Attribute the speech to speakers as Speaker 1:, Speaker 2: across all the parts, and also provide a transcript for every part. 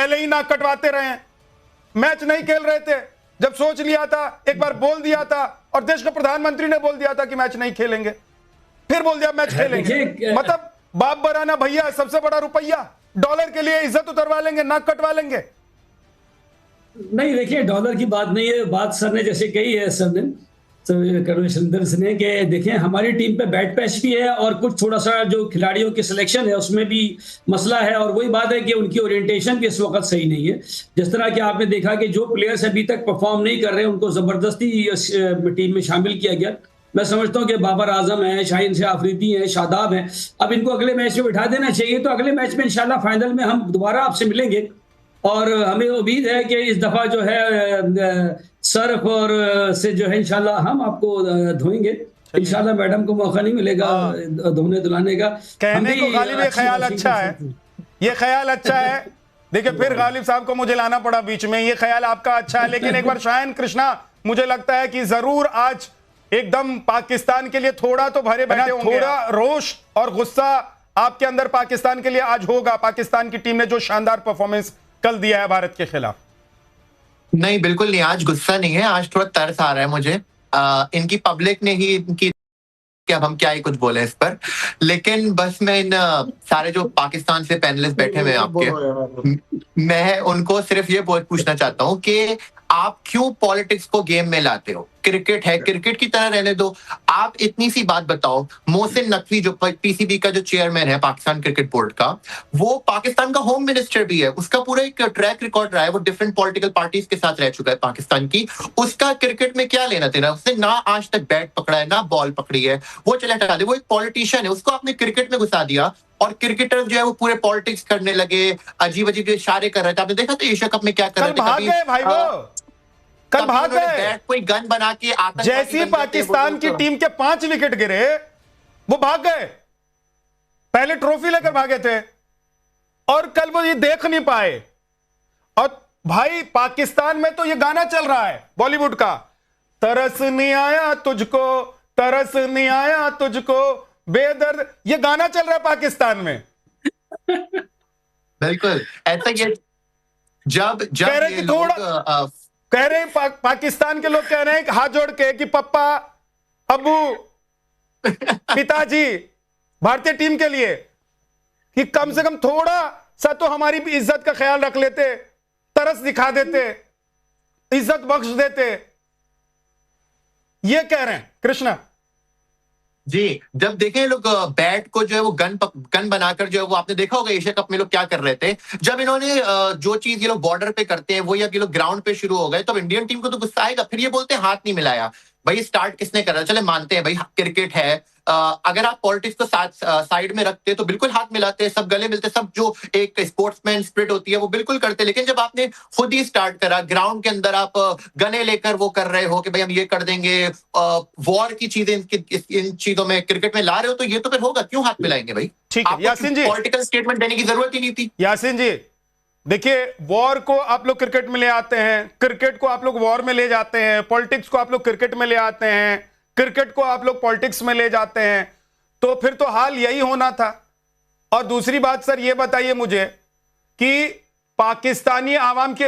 Speaker 1: पहले ही नाक कटवाते रहे हैं, मैच नहीं खेल रहे थे। जब सोच लिया था, एक बार बोल दिया था और देश के प्रधानमंत्री ने बोल दिया था कि मैच नहीं खेलेंगे, फिर बोल दिया मैच खेलेंगे। मतलब बाप बराना भैया, सबसे बड़ा रुपया, डॉलर के लिए इज्जत उतरवा लेंगे, नाक कटवा लेंगे।
Speaker 2: नहीं, देखिए डॉलर की बात नहीं है, बात सर ने जैसे कही है, सर ने ने कि देखिए हमारी टीम पे बैट पैच भी है और कुछ थोड़ा सा जो खिलाड़ियों की सिलेक्शन है उसमें भी मसला है, और वही बात है कि उनकी ओरिएंटेशन भी इस वक्त सही नहीं है। जिस तरह कि आपने देखा कि जो प्लेयर्स अभी तक परफॉर्म नहीं कर रहे उनको जबरदस्ती टीम में शामिल किया गया। मैं समझता हूं कि बाबर आजम है, शाहीन शाह अफरीदी है, शादाब है, अब इनको अगले मैच में बिठा देना चाहिए। तो अगले मैच में इंशाल्लाह फाइनल में हम दोबारा आपसे मिलेंगे और हमें उम्मीद है कि इस दफा जो है सर्फ और से जो है इंशाल्लाह हम आपको धोएंगे। इंशाल्लाह मैडम को मौका नहीं मिलेगा धोने धुलाने का।
Speaker 1: कहने को गालिब ये ख्याल अच्छा है, ये ख्याल अच्छा है। देखिए फिर गालिब साहब को मुझे लाना पड़ा बीच में, ये ख्याल आपका अच्छा है, लेकिन एक बार शायन कृष्णा, मुझे लगता है कि जरूर आज एकदम पाकिस्तान के लिए थोड़ा तो भरे बैठे होंगे, थोड़ा रोष और गुस्सा आपके अंदर पाकिस्तान के लिए आज होगा। पाकिस्तान की टीम ने जो शानदार परफॉर्मेंस कल दिया है भारत के खिलाफ।
Speaker 3: नहीं, बिल्कुल नहीं, आज गुस्सा नहीं है, आज थोड़ा तरस आ रहा है मुझे। इनकी पब्लिक ने ही इनकी, कि अब हम क्या ही कुछ बोले इस पर, लेकिन बस मैं इन सारे जो पाकिस्तान से पैनलिस्ट बैठे हुए हैं आपके, मैं उनको सिर्फ ये पूछना चाहता हूँ कि आप क्यों पॉलिटिक्स को गेम में लाते हो? क्रिकेट है, क्रिकेट की तरह रहने दो। आप इतनी सी बात बताओ, मोहसिन नकवी जो पीसीबी का जो चेयरमैन है पाकिस्तान क्रिकेट बोर्ड का, वो पाकिस्तान का होम मिनिस्टर भी है, उसका पूरा एक ट्रैक रिकॉर्ड रहा है, वो डिफरेंट पॉलिटिकल पार्टीज के साथ रह चुका है पाकिस्तान की। उसका क्रिकेट में क्या लेना देना? उसने ना आज तक बैट पकड़ा है, ना बॉल पकड़ी है, वो चले हटा दे, वो एक पॉलिटिशियन है, उसको आपने क्रिकेट में घुसा दिया और क्रिकेटर जो है वो पूरे पॉलिटिक्स करने लगे, अजीब अजीब इशारे कर रहे थे। आपने देखा था एशिया कप में क्या कर रहे थे?
Speaker 1: कल भाग गए,
Speaker 3: कोई गन बना के
Speaker 1: जैसी पाकिस्तान की टीम के 5 विकेट गिरे वो भाग गए, पहले ट्रॉफी लेकर भागे थे और कल वो ये देख नहीं पाए। और भाई पाकिस्तान में तो ये गाना चल रहा है बॉलीवुड का, तरस नहीं आया तुझको, तरस नहीं आया तुझको बेदर्द, ये गाना चल रहा है पाकिस्तान में।
Speaker 3: बिल्कुल ऐसा ये जब ये लोग
Speaker 1: कह रहे हैं पाकिस्तान के लोग कह रहे हैं हाथ जोड़ के कि पप्पा, अबू, पिताजी भारतीय टीम के लिए कि कम से कम थोड़ा सा तो हमारी भी इज्जत का ख्याल रख लेते, तरस दिखा देते, इज्जत बख्श देते, ये कह रहे हैं कृष्णा
Speaker 3: जी। जब देखें लोग बैट को जो है वो गन बनाकर जो है वो, आपने देखा होगा एशिया कप में लोग क्या कर रहे थे, जब इन्होंने जो चीज ये लोग बॉर्डर पे करते हैं वो या ये लोग ग्राउंड पे शुरू हो गए, तो इंडियन टीम को तो गुस्सा आएगा। फिर ये बोलते हैं हाथ नहीं मिलाया। भाई स्टार्ट किसने करा? चले मानते हैं भाई क्रिकेट है, अगर आप पॉलिटिक्स को साइड में रखते तो बिल्कुल हाथ मिलाते, सब गले मिलते, सब जो एक स्पोर्ट्समैन स्पिरिट होती है वो बिल्कुल करते। लेकिन जब आपने खुद ही स्टार्ट करा, ग्राउंड के अंदर आप गने लेकर वो कर रहे हो कि भाई हम ये कर देंगे, वॉर की चीजें इन चीजों में क्रिकेट में ला रहे हो, तो ये तो फिर होगा। क्यों हाथ मिलाएंगे भाई?
Speaker 1: ठीक है यासीन जी,
Speaker 3: पॉलिटिकल स्टेटमेंट देने की जरूरत ही नहीं थी।
Speaker 1: यासीन जी देखिए, वॉर को आप लोग क्रिकेट में ले आते हैं, क्रिकेट को आप लोग वॉर में ले जाते हैं, पॉलिटिक्स को आप लोग क्रिकेट में ले आते हैं, क्रिकेट को आप लोग पॉलिटिक्स में ले जाते हैं, तो फिर तो हाल यही होना था। और दूसरी बात सर ये बताइए मुझे कि पाकिस्तानी आवाम के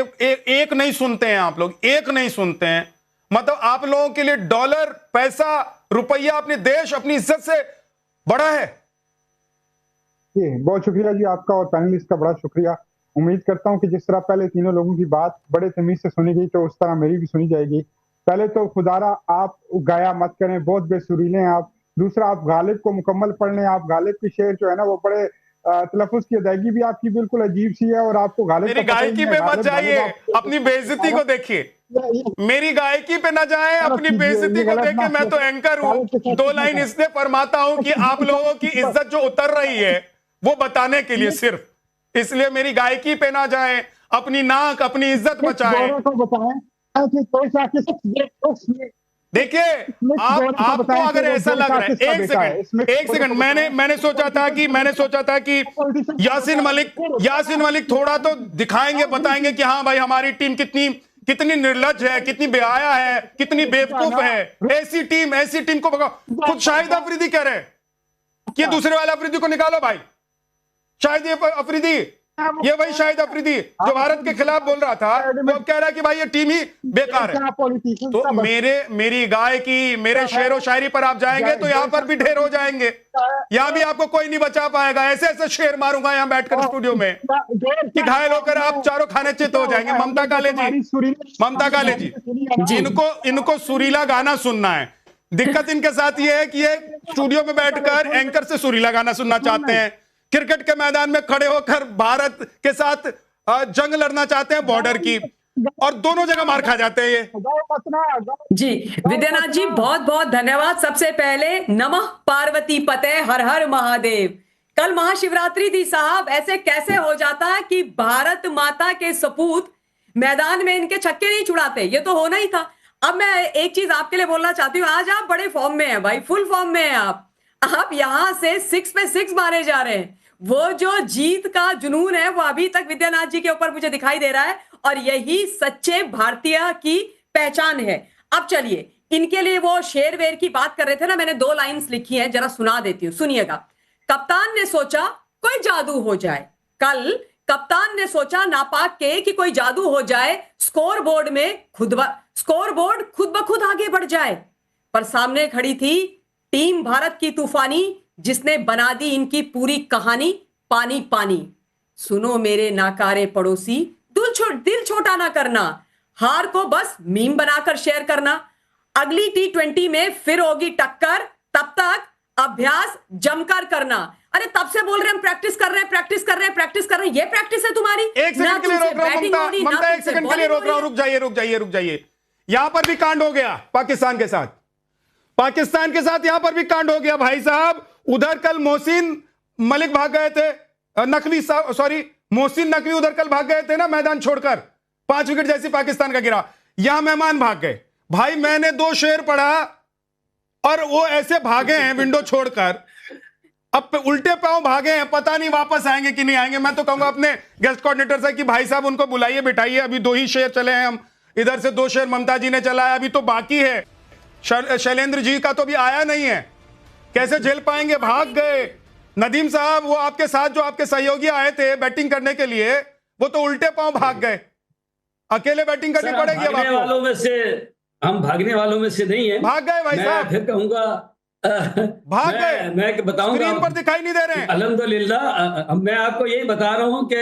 Speaker 1: एक नहीं सुनते हैं आप लोग, एक नहीं सुनते हैं, मतलब आप लोगों के लिए डॉलर, पैसा, रुपया, अपने देश, अपनी इज्जत से बड़ा है।
Speaker 4: जी बहुत शुक्रिया जी आपका और पैनलिस्ट का बड़ा शुक्रिया। उम्मीद करता हूं कि जिस तरह पहले तीनों लोगों की बात बड़े तमीज से सुनी गई, तो उस तरह मेरी भी सुनी जाएगी। पहले तो खुदारा आप गाया मत करें, बहुत बेसुरीले हैं आप। दूसरा, आप गालिब को मुकम्मल पढ़ लें। आप गालिब की शेर जो है ना वो बड़े तलफ़ुज़ की अदायगी भी आपकी बिल्कुल अजीब सी है, और आपको गालिब
Speaker 1: मेरी गायकी पे मत जाइए, अपनी बेइज्जती को देखिए, मेरी गायकी पे ना जाए, अपनी बेइज्जती को देखिए। मैं तो एंकर हूं, 2 लाइन इसलिए फरमाता हूं कि आप लोगों की इज्जत जो उतर रही है वो बताने के लिए, सिर्फ इसलिए मेरी गायकी पे ना जाए, अपनी नाक, अपनी इज्जत बचाएं। देखिए आपको अगर ऐसा लग रहा है, एक सेकंड, मैंने सोचा था कि यासीन मलिक थोड़ा तो दिखाएंगे, बताएंगे कि हाँ भाई हमारी टीम कितनी निर्लज है, कितनी बेहाया है, कितनी बेवकूफ है। ऐसी टीम को भगाओ। खुद शाहिद अफरीदी कह रहे हैं कि दूसरे वाले अफरीदी को निकालो भाई, शाहिद अफरीदी ये वही शाहिद अफरीदी जो भारत के खिलाफ बोल रहा था, वो अब कह रहा है कि भाई ये टीम ही बेकार है। तो मेरी गाय की, मेरे शेर व शायरी पर आप जाएंगे तो यहाँ पर भी ढेर हो जाएंगे, यहाँ भी आपको कोई नहीं बचा पाएगा। ऐसे ऐसे शेर मारूंगा यहाँ बैठकर स्टूडियो में कि घायल होकर आप चारों खाने चित हो जाएंगे। ममता काले जी, इनको सुरीला गाना सुनना है। दिक्कत इनके साथ ये है कि ये स्टूडियो में बैठकर एंकर से सुरीला गाना सुनना चाहते हैं, क्रिकेट के मैदान में खड़े होकर भारत के साथ जंग लड़ना चाहते हैं बॉर्डर की, और दोनों जगह मार खा जाते हैं ये।
Speaker 5: जी विद्यानाथ जी, बहुत बहुत धन्यवाद। सबसे पहले नमः पार्वती पते, हर हर महादेव। कल महाशिवरात्रि थी साहब, ऐसे कैसे हो जाता है कि भारत माता के सपूत मैदान में इनके छक्के नहीं छुड़ाते, ये तो होना ही था। अब मैं एक चीज आपके लिए बोलना चाहती हूँ, आज आप बड़े फॉर्म में हैं भाई, फुल फॉर्म में हैं आप यहां से 6 पे 6 मारे जा रहे हैं। वो जो जीत का जुनून है वो अभी तक विद्यानाथ जी के ऊपर मुझे दिखाई दे रहा है, और यही सच्चे भारतीय की पहचान है। अब चलिए, इनके लिए वो शेर वेर की बात कर रहे थे ना, मैंने 2 लाइंस लिखी हैं, जरा सुना देती हूं, सुनिएगा। कप्तान ने सोचा कोई जादू हो जाए, कल कप्तान ने सोचा नापाक के कि कोई जादू हो जाए, स्कोर बोर्ड खुद ब खुद आगे बढ़ जाए, पर सामने खड़ी थी टीम भारत की तूफानी, जिसने बना दी इनकी पूरी कहानी पानी पानी। सुनो मेरे नाकारे पड़ोसी, दिल छोटा ना करना, हार को बस मीम बनाकर शेयर करना। अगली T20 में फिर होगी टक्कर, तब तक अभ्यास जमकर करना। अरे तब से बोल रहे हैं हम प्रैक्टिस कर रहे हैं, ये प्रैक्टिस है तुम्हारी?
Speaker 1: एक सेकंड के लिए रोक रहा हूं ममता, एक सेकंड के लिए रोक रहा हूं, रुक जाइए। यहां पर भी कांड हो गया पाकिस्तान के साथ यहां पर भी कांड हो गया भाई साहब। उधर कल मोहसिन मलिक भाग गए थे, मोहसिन नकवी उधर कल भाग गए थे ना मैदान छोड़कर, 5 विकेट जैसी पाकिस्तान का गिरा, यहां मेहमान भाग गए भाई। मैंने 2 शेर पढ़ा और वो ऐसे भागे हैं विंडो छोड़कर, अब उल्टे पांव भागे हैं, पता नहीं वापस आएंगे कि नहीं आएंगे। मैं तो कहूंगा अपने गेस्ट कोऑर्डिनेटर से कि भाई साहब उनको बुलाइए, बिठाइए, अभी 2 ही शेर चले हैं, हम इधर से 2 शेर ममता जी ने चलाया, अभी तो बाकी है। शैलेंद्र जी का तो भी आया नहीं है, कैसे झेल पाएंगे, भाग गए। नदीम साहब, वो आपके साथ जो आपके सहयोगी आए थे बैटिंग करने के लिए, वो तो उल्टे पांव भाग गए, अकेले बैटिंग करनी पड़ेगी अब आपको।
Speaker 2: वालों में से हम भागने वालों में से नहीं है, भाग गए भाई साहब। फिर कहूंगा
Speaker 1: भाग गए,
Speaker 2: मैं बताऊंगा,
Speaker 1: स्क्रीन पर दिखाई नहीं दे रहे हैं।
Speaker 2: अल्हम्दुलिल्लाह, मैं आपको यही बता रहा हूं कि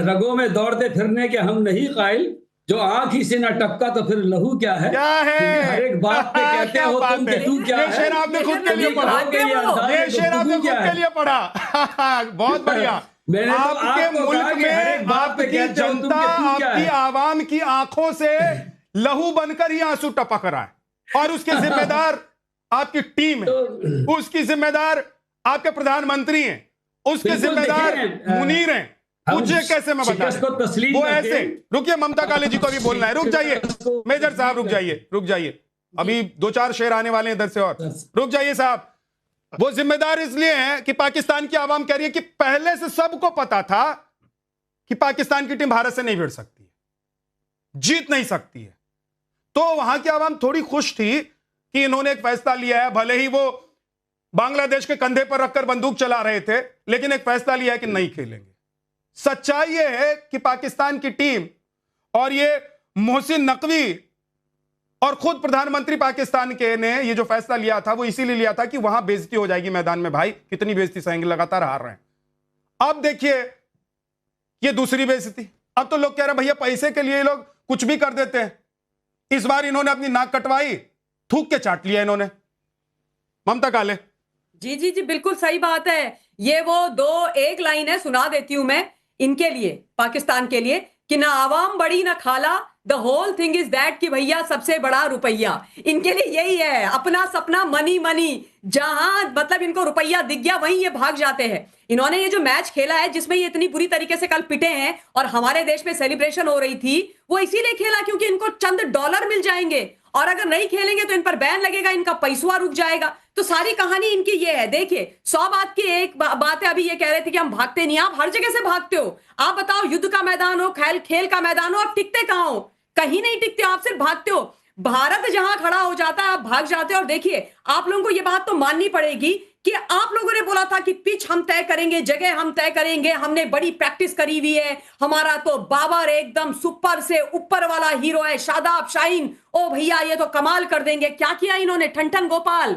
Speaker 2: रगों में दौड़ते फिरने के हम नहीं कायल, जो आंख ही से ना टपका तो फिर लहू क्या है हर एक बात पे कहते हो तुम कि तू क्या है।
Speaker 1: ये शेर आपने खुद के लिए पढ़ा, बहुत बढ़िया। आपके मुल्क में आपकी जनता, आपकी आवाम की आंखों से लहू बनकर ही आंसू टपक रहा है, और उसके जिम्मेदार आपकी टीम है, उसकी जिम्मेदार आपके प्रधानमंत्री हैं, उसके जिम्मेदार मुनीर हैं। मुझे कैसे मैं बता, वो ऐसे। रुकिए, ममता काले जी को भी बोलना है, रुक जाइए मेजर साहब, रुक जाइए, अभी 2-4 शेर आने वाले हैं इधर से, और रुक जाइए साहब। वो जिम्मेदार इसलिए हैं कि पाकिस्तान की आवाम कह रही है कि पहले से सबको पता था कि पाकिस्तान की टीम भारत से नहीं भिड़ सकती है, जीत नहीं सकती है, तो वहां की आवाम थोड़ी खुश थी कि इन्होंने एक फैसला लिया है। भले ही वो बांग्लादेश के कंधे पर रखकर बंदूक चला रहे थे, लेकिन एक फैसला लिया है कि नहीं खेलेंगे। सच्चाई यह है कि पाकिस्तान की टीम और ये मोहसिन नकवी और खुद प्रधानमंत्री पाकिस्तान के ने ये जो फैसला लिया था, वो इसीलिए लिया था कि वहां बेइज्जती हो जाएगी मैदान में। भाई कितनी बेइज्जती सहेंगे, लगातार हार रहे हैं। अब देखिए ये दूसरी बेइज्जती, अब तो लोग कह रहे हैं भैया पैसे के लिए लोग कुछ भी कर देते हैं। इस बार इन्होंने अपनी नाक कटवाई, थूक के चाट लिया इन्होंने। ममता काले
Speaker 5: जी बिल्कुल सही बात है। ये वो 1 लाइन है, सुना देती हूं मैं इनके लिए, पाकिस्तान के लिए, कि ना आवाम बड़ी ना खाला, the whole thing is that कि भैया सबसे बड़ा रुपया। इनके लिए यही है, अपना सपना मनी, जहां मतलब इनको रुपया दिख गया वहीं ये भाग जाते हैं। इन्होंने ये जो मैच खेला है जिसमें ये इतनी बुरी तरीके से कल पिटे हैं और हमारे देश में सेलिब्रेशन हो रही थी, वो इसीलिए खेला क्योंकि इनको चंद डॉलर मिल जाएंगे, और अगर नहीं खेलेंगे तो इन पर बैन लगेगा, इनका पैसा रुक जाएगा। तो सारी कहानी इनकी ये है। देखिए 100 बात की एक बात है, अभी ये कह रहे थे कि हम भागते नहीं, आप हर जगह से भागते हो। आप बताओ, युद्ध का मैदान हो, खेल का मैदान हो, आप टिकते कहां हो? कहीं नहीं टिकते हो, आप सिर्फ भागते हो। भारत जहां खड़ा हो जाता है आप भाग जाते हो। और देखिए आप लोगों को ये बात तो माननी पड़ेगी कि आप लोगों ने बोला था कि पिच हम तय करेंगे, जगह हम तय करेंगे, हमने बड़ी प्रैक्टिस करी हुई है, हमारा तो बाबर एकदम सुपर से ऊपर वाला हीरो है, शादाब शाहीन, ओ भैया ये तो कमाल कर देंगे। क्या किया इन्होंने? ठन गोपाल,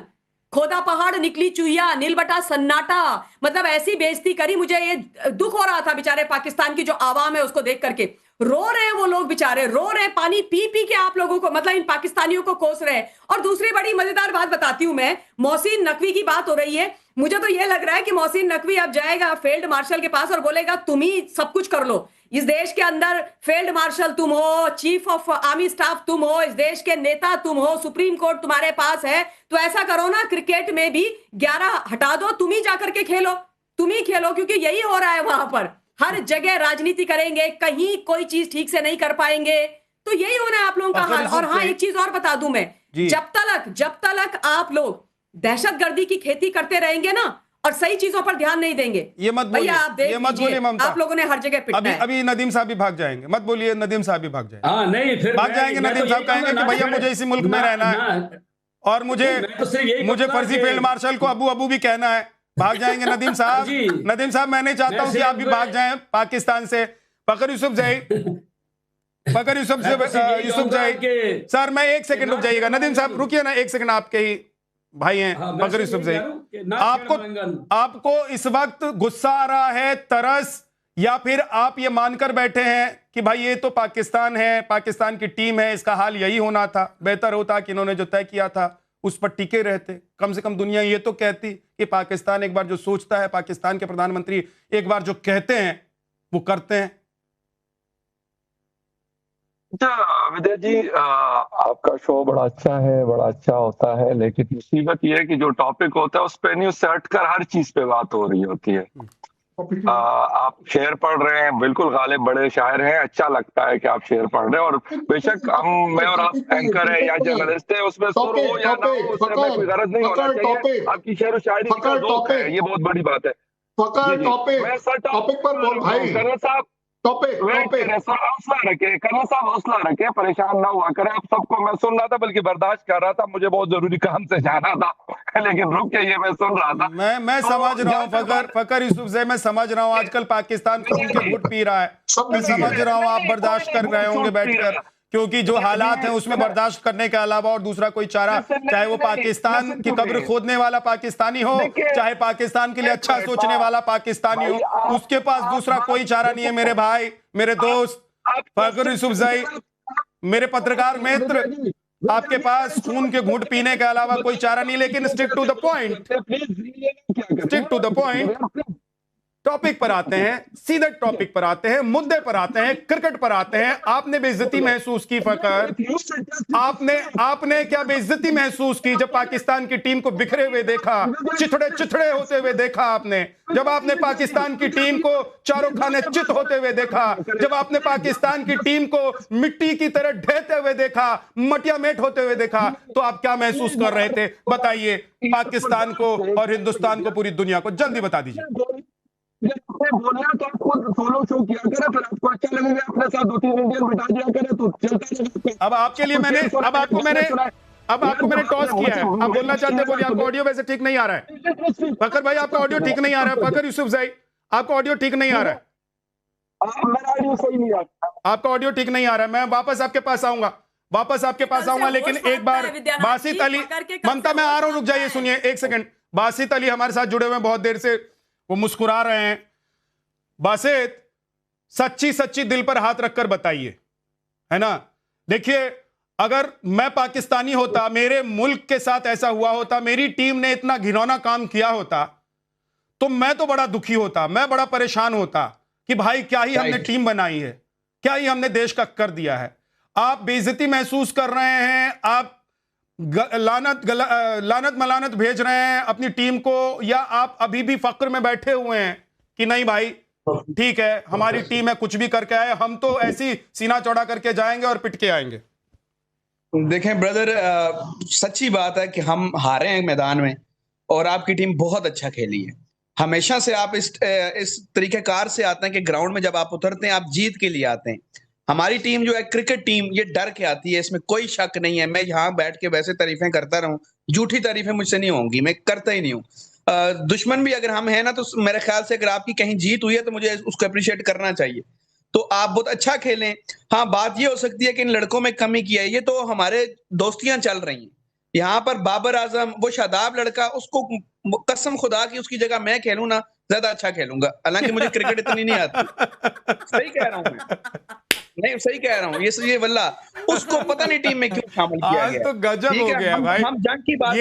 Speaker 5: खोदा पहाड़ निकली चुहिया, नीलबटा सन्नाटा, मतलब ऐसी बेइज्जती करी। मुझे ये दुख हो रहा था बेचारे पाकिस्तान की जो आवाम है उसको देख करके। रो रहे हैं वो लोग बेचारे, रो रहे हैं, पानी पी पी के आप लोगों को, मतलब इन पाकिस्तानियों को कोस रहे हैं। और दूसरी बड़ी मजेदार बात बताती हूं मैं, मोहसिन नकवी की बात हो रही है। मुझे तो यह लग रहा है कि मोहसिन नकवी अब जाएगा फील्ड मार्शल के पास और बोलेगा तुम ही सब कुछ कर लो। इस देश के अंदर फील्ड मार्शल तुम हो, चीफ ऑफ आर्मी स्टाफ तुम हो, इस देश के नेता तुम हो, सुप्रीम कोर्ट तुम्हारे पास है, तो ऐसा करो ना, क्रिकेट में भी 11 हटा दो, तुम ही जाकर के खेलो, तुम ही खेलो, क्योंकि यही हो रहा है वहां पर। हर जगह राजनीति करेंगे, कहीं कोई चीज ठीक से नहीं कर पाएंगे, तो यही होना है आप लोगों का हाल। और हाँ, एक चीज और बता दूं मैं, जब तक आप लोग दहशतगर्दी की खेती करते रहेंगे ना और सही चीजों पर ध्यान नहीं देंगे,
Speaker 1: ये मत बोलिए, ये मत बोलिए ममता,
Speaker 5: आप लोगों ने हर जगह पिटना है।
Speaker 1: अभी नदीम साहब भी भाग जाएंगे, मत बोलिए, नदीम साहब भी भाग जाएंगे।
Speaker 2: हाँ नहीं, फिर
Speaker 1: भाग जाएंगे नदीम साहब, कहेंगे कि भैया मुझे इसी मुल्क में रहना है और मुझे फर्जी फील्ड मार्शल को अबू अबू भी कहना है। भाग जाएंगे नदीम साहब। नदीम साहब, मैं नहीं चाहता हूं कि आप भी भाग जाएं पाकिस्तान से। फकर यूसुफजई सर, मैं 1 सेकंड रुक जाइएगा। नदीम साहब रुकिए ना 1 सेकंड, आपके ही भाई हैं फकर यूसुफजई। आपको इस वक्त गुस्सा आ रहा है, तरस, या फिर आप ये मानकर बैठे हैं कि भाई ये तो पाकिस्तान है, पाकिस्तान की टीम है, इसका हाल यही होना था, बेहतर होता कि इन्होंने जो तय किया था उस पर टिके रहते। कम से कम दुनिया ये तो कहती कि पाकिस्तान एक बार जो सोचता है, पाकिस्तान के प्रधानमंत्री एक बार जो कहते हैं वो करते हैं।
Speaker 6: विद्या जी, आपका शो बड़ा अच्छा है, बड़ा अच्छा होता है, लेकिन मुसीबत ये है कि जो टॉपिक होता है उस पे न्यूज से हटकर हर चीज पे बात हो रही होती है। आप शेर पढ़ रहे हैं, बिल्कुल गालिब बड़े शायर हैं, अच्छा लगता है कि आप शेर पढ़ रहे हैं, और बेशक मैं और आप एंकर है या जर्नलिस्ट है, उसमें सुर हो या ना हो, उसमें कोई गरज नहीं होना चाहिए। आपकी शेर और शायरी का ज़ौक़ है, ये बहुत बड़ी बात है। टॉपिक पर बोल भाई, कर्नल साहब हौसला रखे, कर्नल साहब हौसला रखे, परेशान ना हुआ करें। आप सबको मैं सुन रहा था, बल्कि बर्दाश्त कर रहा था, मुझे बहुत जरूरी काम से जाना था, लेकिन रुक के ये मैं सुन रहा था।
Speaker 1: मैं समझ रहा हूँ फकर यूसुफजई, मैं समझ रहा हूँ आजकल पाकिस्तान खून के घूंट पी रहा है, मैं समझ रहा हूँ आप बर्दाश्त कर रहे होंगे बैठकर, क्योंकि जो हालात हैं उसमें बर्दाश्त करने के अलावा और दूसरा कोई चारा, चाहे वो पाकिस्तान की कब्र खोदने वाला पाकिस्तानी हो, चाहे पाकिस्तान के लिए अच्छा सोचने वाला पाकिस्तानी हो, उसके पास दूसरा कोई चारा नहीं है। मेरे भाई, मेरे दोस्त फकर यूसुफजई, मेरे पत्रकार मित्र, आपके पास खून के घूंट पीने के अलावा कोई चारा नहीं, लेकिन stick to the point, topic पर आते हैं, सीधे टॉपिक पर आते हैं, मुद्दे पर आते हैं, क्रिकेट पर आते हैं। आपने बेइज्जती महसूस की फकर, आपने क्या बेइज्जती महसूस की जब पाकिस्तान की टीम को बिखरे हुए देखा, चिथड़े होते हुए देखा आपने, जब आपने पाकिस्तान की टीम को चारों खाने चित होते हुए देखा, जब आपने पाकिस्तान की टीम को मिट्टी की तरह ढहते हुए देखा, मटिया मेट होते हुए देखा, तो आप क्या महसूस कर रहे थे? बताइए पाकिस्तान को और हिंदुस्तान को, पूरी दुनिया को, जल्दी बता दीजिए।
Speaker 6: बोलना तो आप खुद सोलो शो किया करें, फिर आपको अच्छा लगेगा, अपने साथ 2-3 इंडियन बिठा दिया करें तो चलता रहेगा।
Speaker 1: अब आपके लिए मैंने आपको मैंने टॉस किया है, आप बोलना चाहते हैं बोलिए। आपका ऑडियो वैसे ठीक नहीं आ रहा है फकर भाई, आपका ऑडियो ठीक नहीं आ रहा है। फकर यूसुफजई, आपका ऑडियो ठीक नहीं आ रहा है,
Speaker 6: मेरा ऑडियो सही नहीं आ रहा,
Speaker 1: आपका ऑडियो ठीक नहीं आ रहा है। मैं वापस आपके पास आऊंगा, लेकिन एक बार बासित अली, ममता मैं आ रहा हूं, रुक जाइए, सुनिए 1 सेकंड। बासित अली हमारे साथ जुड़े हुए हैं बहुत देर से, वो मुस्कुरा रहे हैं। बासित, सच्ची दिल पर हाथ रखकर बताइए, है ना? देखिए, अगर मैं पाकिस्तानी होता, मेरे मुल्क के साथ ऐसा हुआ होता, मेरी टीम ने इतना घिनौना काम किया होता, तो मैं तो बड़ा दुखी होता, मैं बड़ा परेशान होता कि भाई क्या ही हमने टीम बनाई है, क्या ही हमने देश का कर दिया है। आप बेइज्जती महसूस कर रहे हैं, आप लानत मलानत भेज रहे हैं अपनी टीम को, या आप अभी भी फक्र में बैठे हुए हैं कि नहीं भाई ठीक है, हमारी टीम है, कुछ भी करके आए, हम तो ऐसी सीना चौड़ा करके जाएंगे और पिट के आएंगे?
Speaker 7: देखें ब्रदर, सच्ची बात है कि हम हारे हैं मैदान में और आपकी टीम बहुत अच्छा खेली है। हमेशा से आप इस तरीकेकार से आते हैं कि ग्राउंड में जब आप उतरते हैं आप जीत के लिए आते हैं। हमारी टीम जो है क्रिकेट टीम, ये डर के आती है, इसमें कोई शक नहीं है। मैं यहाँ बैठ के वैसे तारीफें करता रहूं, झूठी तारीफें मुझसे नहीं होंगी, मैं करता ही नहीं हूँ। दुश्मन भी अगर हम हैं ना, तो मेरे ख्याल से अगर आपकी कहीं जीत हुई है तो मुझे उसको अप्रिशिएट करना चाहिए। तो आप बहुत अच्छा खेलें। हाँ, बात ये हो सकती है कि इन लड़कों में कमी की है, ये तो हमारे दोस्तियां चल रही हैं। यहाँ पर बाबर आजम, वो शादाब लड़का, उसको कसम खुदा की उसकी जगह मैं खेलूं ना, ज्यादा अच्छा खेलूंगा। हालांकि मुझे क्रिकेट इतनी नहीं आती। सही कह रहा हूं मैं, नहीं सही कह रहा हूँ, ये वल्ला उसको पता नहीं टीम में क्यों शामिल किया
Speaker 1: आज
Speaker 7: गया।
Speaker 1: तो गजब
Speaker 7: ठीक
Speaker 1: हो
Speaker 7: है,
Speaker 1: गया भाई।
Speaker 7: हम जंग की बात